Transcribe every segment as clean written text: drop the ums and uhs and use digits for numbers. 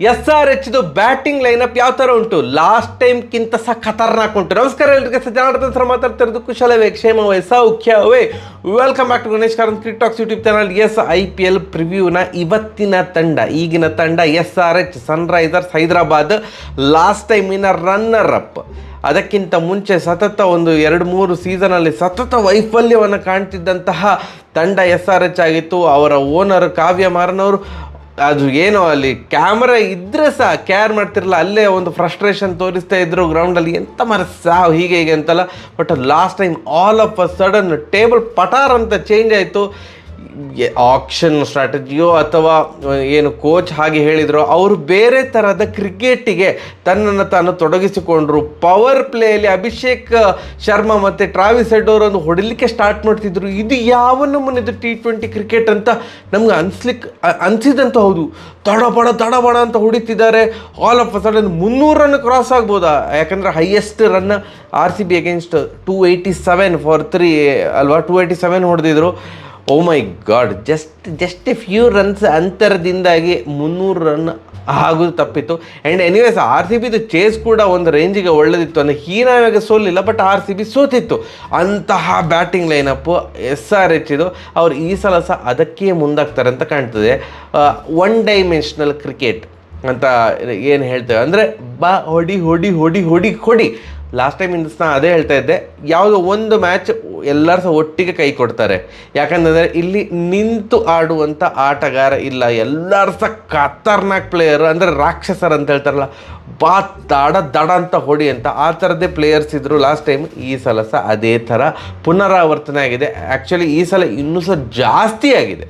SRHದು batting lineup ಯಾವ ಥರ ಉಂಟು? ಲಾಸ್ಟ್ ಟೈಮ್ಗಿಂತ ಸಹ ಖತರ್ನಾಕ್ ಉಂಟು. ನಮಸ್ಕಾರ ಎಲ್ರಿಗೆ, ಜನಾರ್ದನ್ ಸರ್ ಮಾತಾಡ್ತಿರೋದು. ಕುಶಲವೇ, ಕ್ಷೇಮವೇ, ಸೌಖ್ಯವೇ. Welcome back to Ganesh Karanth cricket talks YouTube channel. IPL ಪ್ರಿವ್ಯೂನ ಇವತ್ತಿನ ಈಗಿನ ತಂಡ SRH ಸನ್ರೈಸರ್ಸ್ ಹೈದರಾಬಾದ್, ಲಾಸ್ಟ್ ಟೈಮಿನ ರನ್ನರ್ ಅಪ್. ಅದಕ್ಕಿಂತ ಮುಂಚೆ ಸತತ ಒಂದು 2-3 ಸೀಸನಲ್ಲಿ ಸತತ ವೈಫಲ್ಯವನ್ನು ಕಾಣ್ತಿದ್ದಂತಹ ತಂಡ SRH ಆಗಿತ್ತು. ಅವರ ಓನರ್ ಕಾವ್ಯ ಮಾರನ್ ಅವರು ಅದು ಏನೋ ಅಲ್ಲಿ ಕ್ಯಾಮ್ರಾ ಇದ್ದರೆ ಸಹ ಕೇರ್ ಮಾಡ್ತಿರಲ್ಲ, ಅಲ್ಲೇ ಒಂದು ಫ್ರಸ್ಟ್ರೇಷನ್ ತೋರಿಸ್ತಾ ಇದ್ರು ಗ್ರೌಂಡಲ್ಲಿ, ಎಂತ ಸಾವು ಹೀಗೆ ಅಂತಲ್ಲ. But last time all of a sudden table ಪಟಾರ್ ಅಂತ ಚೇಂಜ್ ಆಯಿತು. ಆಕ್ಷನ್ ಸ್ಟ್ರಾಟಜಿಯೋ ಅಥವಾ ಏನು ಕೋಚ್ ಹಾಗೆ ಹೇಳಿದ್ರು, ಅವರು ಬೇರೆ ಥರದ ಕ್ರಿಕೆಟಿಗೆ ತನ್ನನ್ನು ತಾನು ತೊಡಗಿಸಿಕೊಂಡ್ರು. ಪವರ್ ಪ್ಲೇಯಲ್ಲಿ ಅಭಿಷೇಕ್ ಶರ್ಮಾ ಮತ್ತು ಟ್ರಾವಿಸ್ ಹೆಡ್ ಅವರನ್ನು ಹೊಡಿಲಿಕ್ಕೆ ಸ್ಟಾರ್ಟ್ ಮಾಡ್ತಿದ್ರು. ಇದು ಯಾವ ನಮ್ಮನಿದು T20 ಕ್ರಿಕೆಟ್ ಅಂತ ನಮ್ಗೆ ಅನಿಸಿದಂತ. ಹೌದು, ತಡಬಡ ಅಂತ ಹೊಡಿತಿದ್ದಾರೆ. All of a sudden 300 run cross ಆಗ್ಬೋದಾ? ಯಾಕಂದರೆ highest run RCB against 287 for 3 ಅಲ್ವಾ, 287 ಹೊಡೆದಿದ್ರು. Oh my god, just a few runs ಅಂತರದಿಂದಾಗಿ 300 ರನ್ ಆಗೋದು ತಪ್ಪಿತ್ತು. ಆ್ಯಂಡ್ ಎನಿವೇಸ್ RCBದು ಚೇಸ್ ಕೂಡ ಒಂದು ರೇಂಜಿಗೆ ಒಳ್ಳೆದಿತ್ತು. ಅಂದರೆ ಹೀನಾವಾಗ ಸೋಲಿಲ್ಲ, ಬಟ್ RCB ಸೋತಿತ್ತು. ಅಂತಹ ಬ್ಯಾಟಿಂಗ್ ಲೈನಪ್ಪು SRH ಇದು. ಅವ್ರು ಈ ಸಲ ಸಹ ಅದಕ್ಕೆ ಮುಂದಾಗ್ತಾರೆ ಅಂತ ಕಾಣ್ತದೆ. ಒನ್ ಡೈಮೆನ್ಷನಲ್ ಕ್ರಿಕೆಟ್ ಅಂತ ಏನು ಹೇಳ್ತೇವೆ ಅಂದರೆ, ಹೊಡಿ. ಲಾಸ್ಟ್ ಟೈಮ್ ನಾ ಅದೇ ಹೇಳ್ತಾ ಇದ್ದೆ, ಯಾವುದೋ ಒಂದು ಮ್ಯಾಚ್ ಎಲ್ಲರೂ ಸಹ ಒಟ್ಟಿಗೆ ಕೈ ಕೊಡ್ತಾರೆ. ಯಾಕಂತಂದರೆ ಇಲ್ಲಿ ನಿಂತು ಆಡುವಂಥ ಆಟಗಾರ ಇಲ್ಲ, ಎಲ್ಲರೂ ಸಹ ಖತರ್ನಾಕ್ ಪ್ಲೇಯರ್, ಅಂದರೆ ರಾಕ್ಷಸರು ಅಂತ ಹೇಳ್ತಾರಲ್ಲ, ದಡ ಅಂತ ಹೊಡಿ ಅಂತ, ಆ ಥರದ್ದೇ ಪ್ಲೇಯರ್ಸ್ ಇದ್ದರು ಲಾಸ್ಟ್ ಟೈಮ್. ಈ ಸಲ ಸಹ ಅದೇ ಥರ ಪುನರಾವರ್ತನೆ ಆಗಿದೆ. ಆ್ಯಕ್ಚುಲಿ ಈ ಸಲ ಇನ್ನೂ ಸಹ ಜಾಸ್ತಿ ಆಗಿದೆ.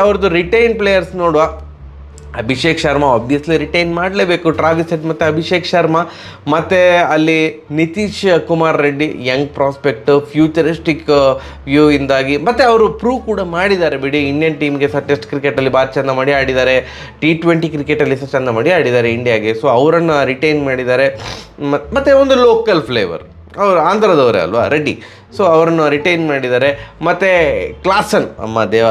ಅವ್ರದ್ದು ರಿಟೈನ್ ಪ್ಲೇಯರ್ಸ್ ನೋಡುವ, ಅಭಿಷೇಕ್ ಶರ್ಮಾ ಆಬ್ವಿಯಸ್ಲಿ ರಿಟೈನ್ ಮಾಡಲೇಬೇಕು, ಟ್ರಾವಿಸ್ ಹೆಡ್ ಮತ್ತು ಅಭಿಷೇಕ್ ಶರ್ಮಾ. ಮತ್ತು ಅಲ್ಲಿ Nitish Kumar Reddy, Young prospect, futuristic view ಇಂದಾಗಿ, ಮತ್ತು ಅವರು ಪ್ರೂವ್ ಕೂಡ ಮಾಡಿದ್ದಾರೆ ಬಿಡಿ. ಇಂಡಿಯನ್ ಟೀಮ್ಗೆ ಸಹ ಟೆಸ್ಟ್ ಕ್ರಿಕೆಟಲ್ಲಿ ಭಾಳ ಚೆಂದ ಮಾಡಿ ಆಡಿದ್ದಾರೆ, T20 ಕ್ರಿಕೆಟಲ್ಲಿ ಸಹ ಚೆಂದ ಮಾಡಿ ಆಡಿದ್ದಾರೆ ಇಂಡಿಯಾಗೆ. ಸೊ ಅವರನ್ನು ರಿಟೈನ್ ಮಾಡಿದ್ದಾರೆ. ಮತ್ತು ಒಂದು ಲೋಕಲ್ ಫ್ಲೇವರ್, ಅವರು ಆಂಧ್ರದವರೇ ಅಲ್ವಾ, ರೆಡ್ಡಿ. ಸೊ ಅವರನ್ನು ರಿಟೈನ್ ಮಾಡಿದ್ದಾರೆ. ಮತ್ತು ಕ್ಲಾಸನ್, ಅಮ್ಮ ದೇವ,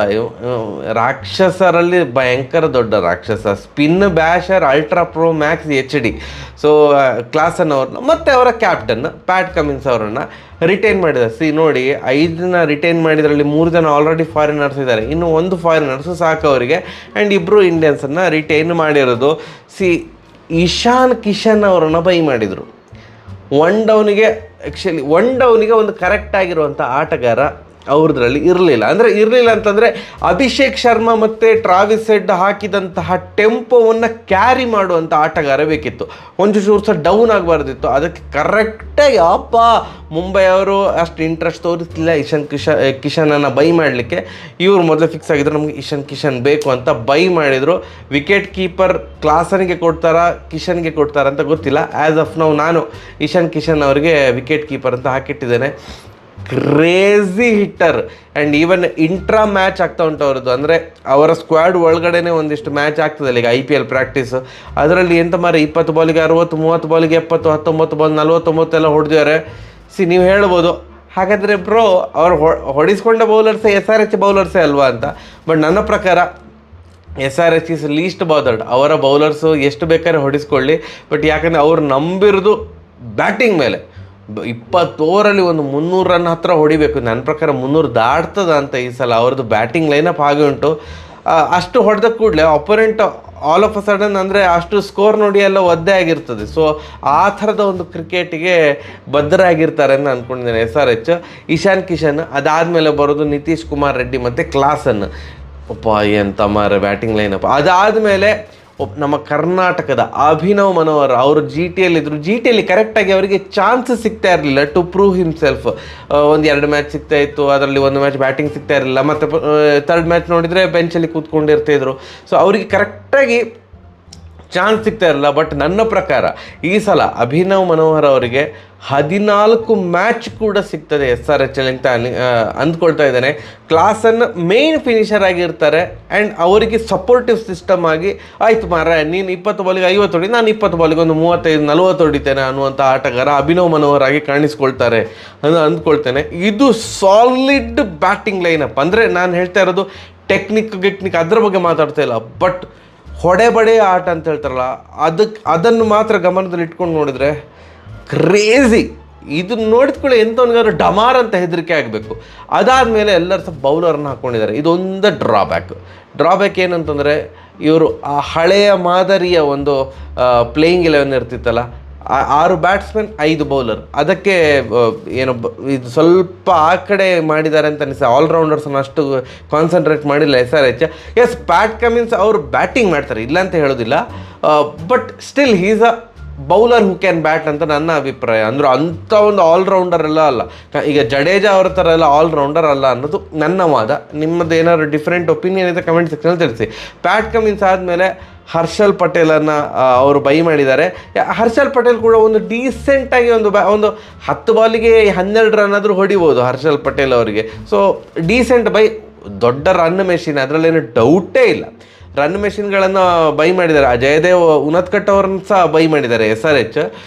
ರಾಕ್ಷಸರಲ್ಲಿ ಭಯಂಕರ ದೊಡ್ಡ ರಾಕ್ಷಸ, spin basher, ultra pro max HD. So Klaasen ಅವ್ರನ್ನ ಮತ್ತು ಅವರ ಕ್ಯಾಪ್ಟನ್ ಪ್ಯಾಟ್ ಕಮಿನ್ಸ್ ಅವರನ್ನು ರಿಟೈನ್ ಮಾಡಿದ್ದಾರೆ. ನೋಡಿ, 5 ಜನ ರಿಟೈನ್ ಮಾಡಿದ್ರಲ್ಲಿ 3 ಜನ ಆಲ್ರೆಡಿ ಫಾರಿನರ್ಸ್ ಇದ್ದಾರೆ, ಇನ್ನು 1 ಫಾರಿನರ್ಸು ಸಾಕು ಅವರಿಗೆ. ಆ್ಯಂಡ್ 2 ಇಂಡಿಯನ್ಸನ್ನು ರಿಟೈನ್ ಮಾಡಿರೋದು. ಇಶಾನ್ ಕಿಶನ್ ಅವರನ್ನು ಬೈ ಮಾಡಿದರು. ಒನ್ ಡೌನಿಗೆ ಒಂದು ಕರೆಕ್ಟ್ ಆಗಿರುವಂಥ ಆಟಗಾರ ಅವ್ರದ್ರಲ್ಲಿ ಇರಲಿಲ್ಲ. ಅಂತಂದರೆ ಅಭಿಷೇಕ್ ಶರ್ಮಾ ಮತ್ತು ಟ್ರಾವಿಸ್ ಹೆಡ್ ಹಾಕಿದಂತಹ ಟೆಂಪೋವನ್ನು ಕ್ಯಾರಿ ಮಾಡುವಂಥ ಆಟಗಾರ ಬೇಕಿತ್ತು. ಒಂಚೂರು ಸಹ ಡೌನ್ ಆಗಬಾರ್ದಿತ್ತು. ಅದಕ್ಕೆ ಕರೆಕ್ಟಾಗಿ ಮುಂಬೈ ಅವರು ಅಷ್ಟು ಇಂಟ್ರೆಸ್ಟ್ ತೋರಿಸಲಿಲ್ಲ ಕಿಶನನ್ನು ಬೈ ಮಾಡಲಿಕ್ಕೆ. ಇವರು ಮೊದಲು ಫಿಕ್ಸ್ ಆಗಿದ್ರು, ನಮಗೆ ಇಶಾನ್ ಕಿಶನ್ ಬೇಕು ಅಂತ ಬೈ ಮಾಡಿದರು. ವಿಕೆಟ್ ಕೀಪರ್ ಕ್ಲಾಸನ್ಗೆ ಕೊಡ್ತಾರಾ ಕಿಶನ್ಗೆ ಕೊಡ್ತಾರಾ ಅಂತ ಗೊತ್ತಿಲ್ಲ. ಆ್ಯಸ್ ಆಫ್ ನೌ ನಾನು ಇಶಾನ್ ಕಿಶನ್ ಅವರಿಗೆ ವಿಕೆಟ್ ಕೀಪರ್ ಅಂತ ಹಾಕಿಟ್ಟಿದ್ದೇನೆ. Crazy hitter. And even intra match ಆಗ್ತಾ ಉಂಟು ಅವ್ರದ್ದು, ಅಂದರೆ ಅವರ ಸ್ಕ್ವಾಡ್ ಒಳಗಡೆನೇ ಒಂದಿಷ್ಟು ಮ್ಯಾಚ್ ಆಗ್ತದೆ ಈಗ IPL ಪ್ರಾಕ್ಟೀಸು. ಅದರಲ್ಲಿ ಎಂತ ಮಾರೆ 20 ಬಾಲಿಗೆ 60, 30 ಬಾಲಿಗೆ 70, 19 ಬಾಲ್ 49 ಎಲ್ಲ ಹೊಡೆದಿದ್ದಾರೆ. ನೀವು ಹೇಳ್ಬೋದು, ಹಾಗಾದರೆ ಬ್ರೋ ಅವ್ರು ಹೊಡಿಸ್ಕೊಂಡ ಬೌಲರ್ಸೇ SRH ಬೌಲರ್ಸೇ ಅಲ್ವಾ ಅಂತ. ಬಟ್ ನನ್ನ ಪ್ರಕಾರ SRH ಇಸ್ ಲೀಸ್ಟ್ ಬಾದರ್ಡ್. ಅವರ ಬೌಲರ್ಸು ಎಷ್ಟು ಬೇಕಾದ್ರೆ ಹೊಡಿಸ್ಕೊಳ್ಳಿ, ಬಟ್ ಯಾಕಂದರೆ ಅವ್ರು ನಂಬಿರೋದು ಬ್ಯಾಟಿಂಗ್ ಮೇಲೆ. 20 ಓವರಲ್ಲಿ ಒಂದು 300 ರನ್ ಹತ್ರ ಹೊಡಿಬೇಕು. ನನ್ನ ಪ್ರಕಾರ 300 ದಾಟ್ತದ ಅಂತ ಈ ಸಲ. ಅವ್ರದ್ದು ಬ್ಯಾಟಿಂಗ್ ಲೈನಪ್ ಹಾಗೆ ಉಂಟು. ಅಷ್ಟು ಹೊಡೆದ ಕೂಡಲೇ opponent all of a sudden, ಅಂದರೆ ಅಷ್ಟು ಸ್ಕೋರ್ ನೋಡಿ ಎಲ್ಲ ಒದ್ದೆ ಆಗಿರ್ತದೆ. ಸೊ ಆ ಥರದ ಒಂದು ಕ್ರಿಕೆಟಿಗೆ ಬದ್ಧರಾಗಿರ್ತಾರೆ ಅಂತ ಅಂದ್ಕೊಂಡಿದ್ದೇನೆ SRH. ಇಶಾನ್ ಕಿಶನ್ ಅದಾದಮೇಲೆ ಬರೋದು ನಿತೀಶ್ ಕುಮಾರ್ ರೆಡ್ಡಿ ಮತ್ತು ಕ್ಲಾಸನ್. ಎಂತ ಮಾರೆ ಬ್ಯಾಟಿಂಗ್ ಲೈನಪ್. ಅದಾದಮೇಲೆ ನಮ್ಮ ಕರ್ನಾಟಕದ ಅಭಿನವ್ ಮನೋಹರ್ ಅವರು GTಯಲ್ಲಿದ್ದರು. GTಯಲ್ಲಿ ಕರೆಕ್ಟಾಗಿ ಅವರಿಗೆ ಚಾನ್ಸ್ ಸಿಗ್ತಾ ಇರಲಿಲ್ಲ ಟು ಪ್ರೂವ್ ಹಿಮ್ಸೆಲ್ಫ್. 1-2 ಮ್ಯಾಚ್ ಸಿಗ್ತಾ ಇತ್ತು, ಅದರಲ್ಲಿ 1 ಮ್ಯಾಚ್ ಬ್ಯಾಟಿಂಗ್ ಸಿಗ್ತಾ ಇರಲಿಲ್ಲ. ಮತ್ತು 3rd ಮ್ಯಾಚ್ ನೋಡಿದರೆ ಬೆಂಚಲ್ಲಿ ಕೂತ್ಕೊಂಡಿರ್ತಿದ್ರು. ಸೊ ಅವರಿಗೆ ಕರೆಕ್ಟಾಗಿ ಚಾನ್ಸ್ ಸಿಗ್ತಾ ಇರಲಿಲ್ಲ. ಬಟ್ ನನ್ನ ಪ್ರಕಾರ ಈ ಸಲ ಅಭಿನವ್ ಮನೋಹರ್ ಅವರಿಗೆ 14 ಮ್ಯಾಚ್ ಕೂಡ ಸಿಗ್ತದೆ SRH ಅಂತ ಅಂದ್ಕೊಳ್ತಾ ಇದ್ದೇನೆ. ಕ್ಲಾಸನ್ ಮೇನ್ ಫಿನಿಷರ್ ಆಗಿರ್ತಾರೆ. ಆ್ಯಂಡ್ ಅವರಿಗೆ ಸಪೋರ್ಟಿವ್ ಸಿಸ್ಟಮ್ ಆಗಿ, ಆಯಿತು ಮಾರ ನೀನು 20 ಬಾಲಿಗೆ 50 ಹೊಡಿ, ನಾನು 20 ಬಾಲಿಗೆ ಒಂದು 35-40 ಹೊಡಿತೇನೆ ಅನ್ನುವಂಥ ಆಟಗಾರ ಅಭಿನವ್ ಮನೋಹರ್ ಆಗಿ ಕಾಣಿಸ್ಕೊಳ್ತಾರೆ ಅಂತ ಅಂದ್ಕೊಳ್ತೇನೆ. ಇದು ಸಾಲಿಡ್ ಬ್ಯಾಟಿಂಗ್ ಲೈನಪ್. ಅಂದರೆ ನಾನು ಹೇಳ್ತಾ ಇರೋದು ಟೆಕ್ನಿಕ್ ಅದ್ರ ಬಗ್ಗೆ ಮಾತಾಡ್ತಾ ಇಲ್ಲ, ಬಟ್ ಹೊಡೆಬಡೆ ಆಟ ಅಂತ ಹೇಳ್ತಾರಲ್ಲ, ಅದನ್ನು ಮಾತ್ರ ಗಮನದಲ್ಲಿ ಇಟ್ಕೊಂಡು ನೋಡಿದರೆ ಕ್ರೇಜಿ. ಇದನ್ನ ನೋಡಿದ ಕೂಡ ಎಂಥವನಿಗಾದ್ರು ಡಮಾರ್ ಅಂತ ಹೆದರಿಕೆ ಆಗಬೇಕು. ಅದಾದಮೇಲೆ ಎಲ್ಲರೂ ಸಹ ಬೌಲರ್ನ ಹಾಕ್ಕೊಂಡಿದ್ದಾರೆ. ಇದೊಂದು ಡ್ರಾಬ್ಯಾಕ್ ಏನಂತಂದರೆ, ಇವರು ಆ ಹಳೆಯ ಮಾದರಿಯ ಒಂದು ಪ್ಲೇಯಿಂಗ್ 11 ಇರ್ತಿತ್ತಲ್ಲ, 6 ಬ್ಯಾಟ್ಸ್ಮನ್ 5 ಬೌಲರ್, ಅದಕ್ಕೆ ಏನು ಇದು ಸ್ವಲ್ಪ ಆ ಕಡೆ ಮಾಡಿದ್ದಾರೆ ಅಂತ ಅನಿಸ್ತದೆ. ಆಲ್ರೌಂಡರ್ಸನ್ನು ಅಷ್ಟು ಕಾನ್ಸಂಟ್ರೇಟ್ ಮಾಡಿಲ್ಲ SRH. ಎಸ್, ಪ್ಯಾಟ್ ಕಮಿನ್ಸ್ ಅವರು ಬ್ಯಾಟಿಂಗ್ ಮಾಡ್ತಾರೆ, ಇಲ್ಲ ಅಂತ ಹೇಳೋದಿಲ್ಲ, but still he's a bowler who can bat ಅಂತ ನನ್ನ ಅಭಿಪ್ರಾಯ. ಅಂದ್ರೆ ಅಂಥ ಒಂದು ಆಲ್ರೌಂಡರ್ ಎಲ್ಲ ಅಲ್ಲ. ಈಗ ಜಡೇಜಾ ಅವ್ರ ಥರ ಎಲ್ಲ ಆಲ್ರೌಂಡರ್ ಅಲ್ಲ ಅನ್ನೋದು ನನ್ನ ವಾದ. ನಿಮ್ಮದು ಏನಾದ್ರು ಡಿಫ್ರೆಂಟ್ ಒಪಿನಿಯನ್ ಇದೆ ಕಮೆಂಟ್ ಸೆಕ್ಷನಲ್ಲಿ ತಿಳಿಸಿ. ಪ್ಯಾಟ್ ಕಮಿನ್ಸ್ ಆದಮೇಲೆ ಹರ್ಷಲ್ ಪಟೇಲನ್ನು ಅವರು ಬೈ ಮಾಡಿದ್ದಾರೆ. ಹರ್ಷಲ್ ಪಟೇಲ್ ಕೂಡ ಒಂದು ಡೀಸೆಂಟಾಗಿ ಒಂದು 10 ಬಾಲಿಗೆ 12 ರನ್ ಆದರೂ ಹೊಡಿಬೋದು ಹರ್ಷಲ್ ಪಟೇಲ್ ಅವರಿಗೆ. ಸೊ ಡೀಸೆಂಟ್ ಬೈ, ದೊಡ್ಡ ರನ್ ಮೆಷಿನ್, ಅದರಲ್ಲೇನು ಡೌಟೇ ಇಲ್ಲ. ರನ್ ಮೆಷಿನ್ಗಳನ್ನು ಬೈ ಮಾಡಿದ್ದಾರೆ. ಜಯದೇವ್ ಉನತ್ಕಟ್ ಅವ್ರನ್ನ ಸಹ ಬೈ ಮಾಡಿದ್ದಾರೆ SRH.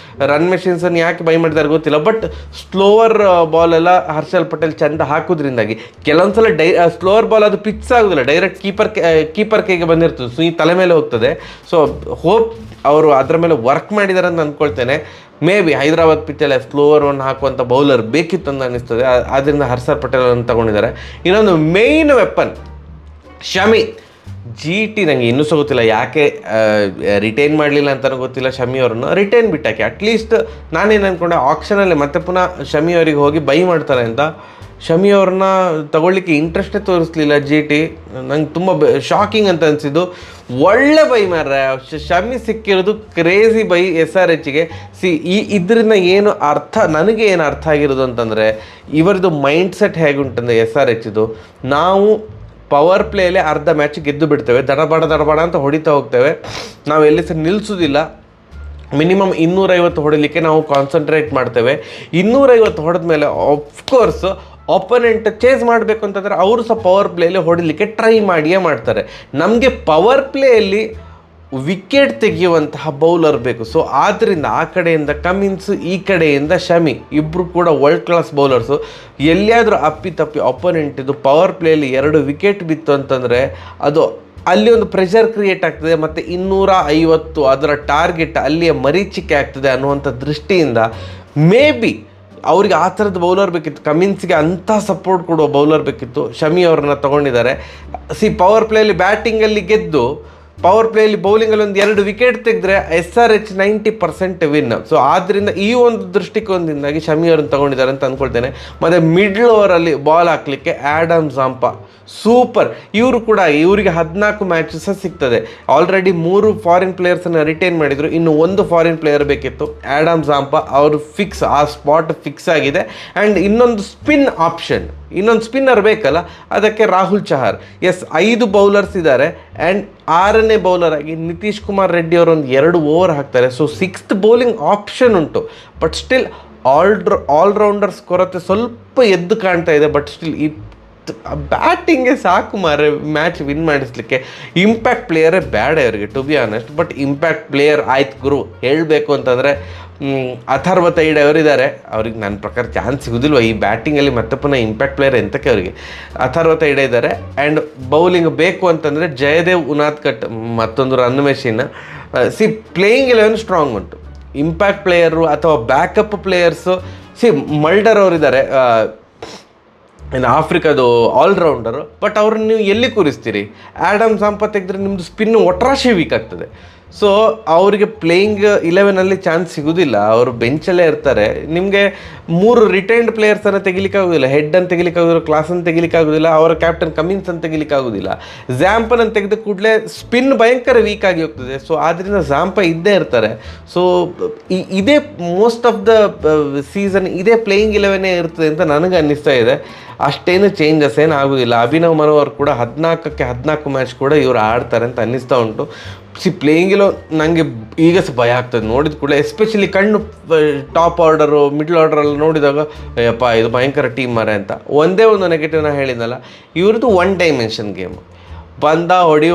ರನ್ ಮೆಷಿನ್ಸನ್ನು ಯಾಕೆ ಬೈ ಮಾಡಿದ್ದಾರೆ ಗೊತ್ತಿಲ್ಲ, ಬಟ್ ಸ್ಲೋವರ್ ಬಾಲೆಲ್ಲ ಹರ್ಷಲ್ ಪಟೇಲ್ ಚೆಂದ ಹಾಕೋದ್ರಿಂದಾಗಿ ಕೆಲವೊಂದು ಸಲ ಸ್ಲೋವರ್ ಬಾಲ್ ಅದು ಪಿಚ್ ಆಗೋದಿಲ್ಲ, ಡೈರೆಕ್ಟ್ ಕೀಪರ್ ಕೈಗೆ ಬಂದಿರ್ತದೆ, ಸುಯಿ ತಲೆ ಮೇಲೆ ಹೋಗ್ತದೆ. ಸೊ ಹೋಪ್ ಅವರು ಅದರ ಮೇಲೆ ವರ್ಕ್ ಮಾಡಿದ್ದಾರೆ ಅಂತ ಅಂದ್ಕೊಳ್ತೇನೆ. ಮೇ ಬಿ ಹೈದರಾಬಾದ್ ಪಿಚ್ಚಲ್ಲಿ ಸ್ಲೋವರ್ ಒನ್ ಹಾಕುವಂಥ ಬೌಲರ್ ಬೇಕಿತ್ತು ಅಂತ ಅನ್ನಿಸ್ತದೆ, ಅದರಿಂದ ಹರ್ಷಲ್ ಪಟೇಲ್ ಅನ್ನು ತಗೊಂಡಿದ್ದಾರೆ. ಇನ್ನೊಂದು ಮೇಯ್ನ್ ವೆಪನ್ ಶಮಿ. GT ನನಗೆ ಇನ್ನೂ ಸಹ ಗೊತ್ತಿಲ್ಲ ಯಾಕೆ ರಿಟೈನ್ ಮಾಡಲಿಲ್ಲ ಅಂತಲೂ ಗೊತ್ತಿಲ್ಲ. ಶಮಿ ಅವ್ರನ್ನ ರಿಟೈನ್ ಬಿಟ್ಟಾಕೆ, ಅಟ್ಲೀಸ್ಟ್ ನಾನೇನು ಅಂದ್ಕೊಂಡೆ ಆಕ್ಷನಲ್ಲಿ ಮತ್ತೆ ಪುನಃ ಶಮಿ ಅವರಿಗೆ ಹೋಗಿ ಬೈ ಮಾಡ್ತಾರೆ ಅಂತ. ಶಮಿ ಅವ್ರನ್ನ ತಗೊಳ್ಳಿಕ್ಕೆ ಇಂಟ್ರೆಸ್ಟೇ ತೋರಿಸ್ಲಿಲ್ಲ GT. ನಂಗೆ ತುಂಬ ಶಾಕಿಂಗ್ ಅಂತ ಅನಿಸಿದ್ದು. ಒಳ್ಳೆ ಬೈ ಮಾರ್ರೆ, ಶಮಿ ಸಿಕ್ಕಿರೋದು ಕ್ರೇಜಿ ಬೈ SRHಗೆ. ಇದರಿಂದ ಏನು ನನಗೆ ಏನು ಅರ್ಥ ಆಗಿರೋದು ಅಂತಂದರೆ, ಇವರದು ಮೈಂಡ್ ಸೆಟ್ ಹೇಗುಂಟಂದರೆ SRHದು, ನಾವು ಪವರ್ ಪ್ಲೇಯಲ್ಲಿ ಅರ್ಧ ಮ್ಯಾಚ್ ಗೆದ್ದು ಬಿಡ್ತೇವೆ, ದಡಬಡ ಅಂತ ಹೊಡಿತಾ ಹೋಗ್ತೇವೆ, ನಾವು ಎಲ್ಲಿ ಸಹ ನಿಲ್ಲಿಸೋದಿಲ್ಲ. ಮಿನಿಮಮ್ 250 ಹೊಡಿಲಿಕ್ಕೆ ನಾವು ಕಾನ್ಸಂಟ್ರೇಟ್ ಮಾಡ್ತೇವೆ. 250 ಹೊಡೆದ ಮೇಲೆ ಆಫ್ಕೋರ್ಸ್ ಆಪೋನೆಂಟ್ ಚೇಸ್ ಮಾಡಬೇಕು ಅಂತಂದರೆ ಅವರು ಸಹ ಪವರ್ ಪ್ಲೇಯಲ್ಲಿ ಹೊಡಿಲಿಕ್ಕೆ ಟ್ರೈ ಮಾಡಿಯೇ ಮಾಡ್ತಾರೆ. ನಮಗೆ ಪವರ್ ಪ್ಲೇಯಲ್ಲಿ ವಿಕೆಟ್ ತೆಗೆಯುವಂತಹ ಬೌಲರ್ ಬೇಕು. ಸೊ ಆದ್ದರಿಂದ ಆ ಕಡೆಯಿಂದ ಕಮಿನ್ಸು, ಈ ಕಡೆಯಿಂದ ಶಮಿ, ಇಬ್ಬರು ಕೂಡ ವರ್ಲ್ಡ್ ಕ್ಲಾಸ್ ಬೌಲರ್ಸು. ಎಲ್ಲಿಯಾದರೂ ಅಪ್ಪಿತಪ್ಪಿ ಅಪೋನೆಂಟಿದು ಪವರ್ ಪ್ಲೇಯಲ್ಲಿ 2 ವಿಕೆಟ್ ಬಿತ್ತು ಅಂತಂದರೆ ಅದು ಅಲ್ಲಿ ಒಂದು ಪ್ರೆಷರ್ ಕ್ರಿಯೇಟ್ ಆಗ್ತದೆ, ಮತ್ತು 250 ಅದರ ಟಾರ್ಗೆಟ್ ಅಲ್ಲಿಯೇ ಮರೀಚಿಕೆ ಆಗ್ತದೆ ಅನ್ನುವಂಥ ದೃಷ್ಟಿಯಿಂದ ಮೇ ಬಿ ಅವ್ರಿಗೆ ಆ ಥರದ ಬೌಲರ್ ಬೇಕಿತ್ತು. ಕಮಿನ್ಸ್ಗೆ ಅಂಥ ಸಪೋರ್ಟ್ ಕೊಡುವ ಬೌಲರ್ ಬೇಕಿತ್ತು. ಶಮಿ ಅವ್ರನ್ನ ತೊಗೊಂಡಿದ್ದಾರೆ. ಪವರ್ ಪ್ಲೇಯಲ್ಲಿ ಬ್ಯಾಟಿಂಗಲ್ಲಿ ಗೆದ್ದು ಪವರ್ ಪ್ಲೇಯಲ್ಲಿ ಬೌಲಿಂಗಲ್ಲಿ ಒಂದು 2 ವಿಕೆಟ್ ತೆಗೆದ್ರೆ SRH 90% ವಿನ್. ಸೊ ಆದ್ದರಿಂದ ಈ ಒಂದು ದೃಷ್ಟಿಕೋನದಿಂದಾಗಿ ಶಮಿ ಅವ್ರನ್ನ ತೊಗೊಂಡಿದ್ದಾರೆ ಅಂತ ಅಂದ್ಕೊಳ್ತೇನೆ. ಮತ್ತು ಮಿಡ್ಲ್ ಓವರಲ್ಲಿ ಬಾಲ್ ಹಾಕಲಿಕ್ಕೆ ಆ್ಯಡಮ್ ಜಾಂಪಾ ಸೂಪರ್. ಇವರಿಗೆ 14 ಮ್ಯಾಚಸ್ ಸಿಗ್ತದೆ. ಆಲ್ರೆಡಿ 3 ಫಾರಿನ್ ಪ್ಲೇಯರ್ಸನ್ನು ರಿಟೈನ್ ಮಾಡಿದರು, ಇನ್ನು 1 ಫಾರಿನ್ ಪ್ಲೇಯರ್ ಬೇಕಿತ್ತು. ಆ್ಯಡಮ್ ಜಾಂಪಾ ಅವರು ಫಿಕ್ಸ್, ಆ ಸ್ಪಾಟ್ ಫಿಕ್ಸ್ ಆಗಿದೆ. ಆ್ಯಂಡ್ ಇನ್ನೊಂದು ಇನ್ನೊಂದು ಸ್ಪಿನ್ನರ್ ಬೇಕಲ್ಲ, ಅದಕ್ಕೆ ರಾಹುಲ್ ಚಹರ್. ಎಸ್, 5 ಬೌಲರ್ಸ್ ಇದ್ದಾರೆ. ಆ್ಯಂಡ್ 6ನೇ ಬೌಲರ್ ಆಗಿ ನಿತೀಶ್ ಕುಮಾರ್ ರೆಡ್ಡಿ ಅವರು ಒಂದು 2 ಓವರ್ ಹಾಕ್ತಾರೆ. ಸೊ 6th ಬೌಲಿಂಗ್ ಆಪ್ಷನ್ ಉಂಟು. ಬಟ್ ಸ್ಟಿಲ್ ಆಲ್ರೌಂಡರ್ಸ್ ಕೊರತೆ ಸ್ವಲ್ಪ ಎದ್ದು ಕಾಣ್ತಾ ಇದೆ. ಬಟ್ ಸ್ಟಿಲ್ ಬ್ಯಾಟಿಂಗ್ಗೆ ಸಾಕು ಮಾರೆ ಮ್ಯಾಚ್ ವಿನ್ ಮಾಡಿಸ್ಲಿಕ್ಕೆ. ಇಂಪ್ಯಾಕ್ಟ್ ಪ್ಲೇಯರೇ ಬೇಡ ಅವರಿಗೆ, to be honest. But impact player ಆಯ್ತು ಗುರು ಹೇಳಬೇಕು ಅಂತಂದರೆ ಅಥರ್ವ ತೈಡೆ ಅವರಿದ್ದಾರೆ. ಅವ್ರಿಗೆ ನನ್ನ ಪ್ರಕಾರ ಚಾನ್ಸ್ ಸಿಗೋದಿಲ್ವ ಈ ಬ್ಯಾಟಿಂಗಲ್ಲಿ, ಮತ್ತೆ ಪುನಃ ಇಂಪ್ಯಾಕ್ಟ್ ಪ್ಲೇಯರ್ ಎಂತಕ್ಕೆ ಅವರಿಗೆ. ಅಥರ್ವ ತೈಡೆ ಇದ್ದಾರೆ. ಆ್ಯಂಡ್ ಬೌಲಿಂಗ್ ಬೇಕು ಅಂತಂದರೆ ಜಯದೇವ್ ಉನಾದ್ಕಟ್, ಮತ್ತೊಂದು ರನ್ ಮೆಷಿನ್. ಪ್ಲೇಯಿಂಗ್ 11 ಸ್ಟ್ರಾಂಗ್ ಉಂಟು. ಇಂಪ್ಯಾಕ್ಟ್ ಪ್ಲೇಯರು ಅಥವಾ ಬ್ಯಾಕಪ್ ಪ್ಲೇಯರ್ಸು ಮಲ್ಡರ್ ಅವರಿದ್ದಾರೆ, ಇನ್ನು ಆಫ್ರಿಕಾದು ಆಲ್ರೌಂಡರು. ಬಟ್ ಅವ್ರನ್ನ ನೀವು ಎಲ್ಲಿ ಕೂರಿಸ್ತೀರಿ? ಆ್ಯಡಮ್ ಜಾಂಪಾ ತೆಗೆದ್ರೆ ನಿಮ್ಮದು ಸ್ಪಿನ್ ಒಟ್ರಾಶಿ ವೀಕ್ ಆಗ್ತದೆ. ಸೊ ಅವರಿಗೆ ಪ್ಲೇಯಿಂಗ್ 11ಅಲ್ಲಿ ಚಾನ್ಸ್ ಸಿಗೋದಿಲ್ಲ, ಅವರು ಬೆಂಚಲ್ಲೇ ಇರ್ತಾರೆ. ನಿಮಗೆ 3 ರಿಟೈನ್ಡ್ ಪ್ಲೇಯರ್ಸನ್ನು ತೆಗಿಲಿಕ್ಕಾಗೋದಿಲ್ಲ. ಹೆಡ್ಡನ್ನು ತೆಗಿಲಿಕ್ಕಾಗೋದಿಲ್ಲ, ಕ್ಲಾಸನ್ನು ತೆಗಿಲಿಕ್ಕಾಗೋದಿಲ್ಲ, ಅವರ ಕ್ಯಾಪ್ಟನ್ ಕಮಿನ್ಸನ್ನು ತೆಗಿಲಿಕ್ಕಾಗೋದಿಲ್ಲ. ಜಾಂಪನನ್ನು ತೆಗೆದ ಕೂಡಲೇ ಸ್ಪಿನ್ ಭಯಂಕರ ವೀಕ್ ಆಗಿ ಹೋಗ್ತದೆ. ಸೊ ಆದ್ದರಿಂದ ಜಾಂಪ ಇದ್ದೇ ಇರ್ತಾರೆ. ಸೊ ಇದೇ ಮೋಸ್ಟ್ ಆಫ್ ದ ಸೀಸನ್ ಇದೇ ಪ್ಲೇಯಿಂಗ್ 11 ಇರ್ತದೆ ಅಂತ ನನಗೆ ಅನ್ನಿಸ್ತಾ ಇದೆ. ಅಷ್ಟೇನು ಚೇಂಜಸ್ ಏನು ಆಗೋದಿಲ್ಲ. ಅಭಿನವ್ ಮನೋಹರ್ ಕೂಡ 14ಕ್ಕೆ 14 ಮ್ಯಾಚ್ ಕೂಡ ಇವರು ಆಡ್ತಾರೆ ಅಂತ ಅನ್ನಿಸ್ತಾ ಉಂಟು. ಪ್ಲೇಯಿಂಗಿಲ್ಲೋ ನನಗೆ ಈಗ ಸಹ ಭಯ ಆಗ್ತದೆ ನೋಡಿದ ಕೂಡ, ಎಸ್ಪೆಷಲಿ ಕಣ್ಣು ಟಾಪ್ ಆರ್ಡರು ಮಿಡ್ಲ್ ಆರ್ಡರೆಲ್ಲ ನೋಡಿದಾಗ ಅಯ್ಯಪ್ಪ ಇದು ಭಯಂಕರ ಟೀಮ್ ಮಾರೆ ಅಂತ. ಒಂದೇ ಒಂದು ನೆಗೆಟಿವ್ ನಾನು ಹೇಳಿದ್ನಲ್ಲ, ಇವ್ರದ್ದು 1 ಡೈಮೆನ್ಷನ್ ಗೇಮು. ಬಂದ ಹೊಡಿ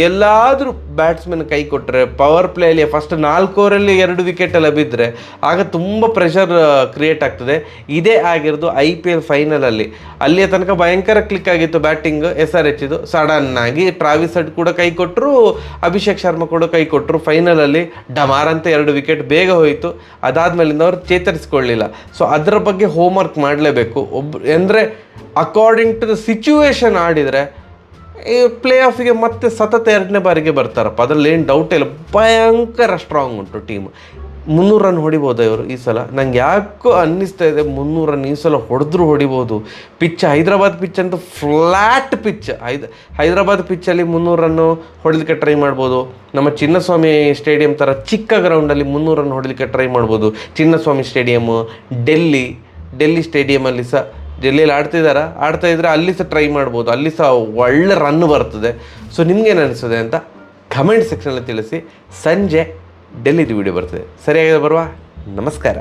ಎಲ್ಲಾದರೂ ಬ್ಯಾಟ್ಸ್ಮನ್ ಕೈ ಕೊಟ್ಟರೆ ಪವರ್ ಪ್ಲೇಯಲ್ಲಿ ಫಸ್ಟ್ 4 ಓವರಲ್ಲಿ 2 ವಿಕೆಟ್ ಎಲ್ಲ ಬಿದ್ದರೆ ಆಗ ತುಂಬ ಪ್ರೆಷರ್ ಕ್ರಿಯೇಟ್ ಆಗ್ತದೆ. ಇದೇ ಆಗಿರೋದು IPL ಫೈನಲಲ್ಲಿ. ಅಲ್ಲಿಯ ತನಕ ಭಯಂಕರ ಕ್ಲಿಕ್ ಆಗಿತ್ತು ಬ್ಯಾಟಿಂಗ್ SRH ಇದು. ಸಡನ್ನಾಗಿ ಟ್ರಾವಿಸ್ ಹೆಡ್ ಕೂಡ ಕೈ ಕೊಟ್ಟರು, ಅಭಿಷೇಕ್ ಶರ್ಮಾ ಕೂಡ ಕೈ ಕೊಟ್ಟರು. ಫೈನಲಲ್ಲಿ ಡಮಾರ್ ಅಂತ 2 ವಿಕೆಟ್ ಬೇಗ ಹೋಯಿತು. ಅದಾದಮೇಲಿಂದ ಅವರು ಚೇತರಿಸ್ಕೊಳ್ಳಿಲ್ಲ. ಸೊ ಅದರ ಬಗ್ಗೆ ಹೋಮ್ವರ್ಕ್ ಮಾಡಲೇಬೇಕು. ಅಂದರೆ ಅಕಾರ್ಡಿಂಗ್ ಟು ದ ಸಿಚುವೇಶನ್ ಆಡಿದರೆ ಈ ಪ್ಲೇ ಆಫಿಗೆ ಮತ್ತೆ ಸತತ 2ನೇ ಬಾರಿಗೆ ಬರ್ತಾರಪ್ಪ, ಅದರಲ್ಲಿ ಏನು ಡೌಟ್ ಇಲ್ಲ. ಭಯಂಕರ ಸ್ಟ್ರಾಂಗ್ ಉಂಟು ಟೀಮ್. 300 ರನ್ ಹೊಡಿಬೋದು ಇವರು ಈ ಸಲ. ನಂಗೆ ಯಾಕೋ ಅನ್ನಿಸ್ತಾ ಇದೆ 300 ರನ್ ಈ ಸಲ ಹೊಡಿಬೋದು. ಪಿಚ್ ಹೈದರಾಬಾದ್ ಪಿಚ್ ಅಂತೂ ಫ್ಲ್ಯಾಟ್ ಪಿಚ್. ಹೈದರಾಬಾದ್ ಪಿಚ್ಚಲ್ಲಿ 300 ರನ್ನು ಹೊಡಲಿಕ್ಕೆ ಟ್ರೈ ಮಾಡ್ಬೋದು. ನಮ್ಮ ಚಿನ್ನಸ್ವಾಮಿ ಸ್ಟೇಡಿಯಂ ಥರ ಚಿಕ್ಕ ಗ್ರೌಂಡಲ್ಲಿ 300 ರನ್ ಹೊಡಲಿಕ್ಕೆ ಟ್ರೈ ಮಾಡ್ಬೋದು. ಚಿನ್ನಸ್ವಾಮಿ ಸ್ಟೇಡಿಯಮ್ಮು, ಡೆಲ್ಲಿ ಸ್ಟೇಡಿಯಮಲ್ಲಿ ಸಹ ಡೆಲ್ಲಿಯಲ್ಲಿ ಆಡ್ತಾ ಇದ್ರೆ ಅಲ್ಲಿ ಸಹ ಟ್ರೈ ಮಾಡ್ಬೋದು. ಅಲ್ಲಿ ಸಹ ಒಳ್ಳೆ ರನ್ ಬರ್ತದೆ. ಸೊ ನಿಮ್ಗೇನು ಅನಿಸ್ತದೆ ಅಂತ ಕಮೆಂಟ್ ಸೆಕ್ಷನಲ್ಲಿ ತಿಳಿಸಿ. ಸಂಜೆ ಡೆಲ್ಲಿದು ವಿಡಿಯೋ ಬರ್ತದೆ. ಸರಿಯಾಗಿದೆ ಬರುವ. ನಮಸ್ಕಾರ.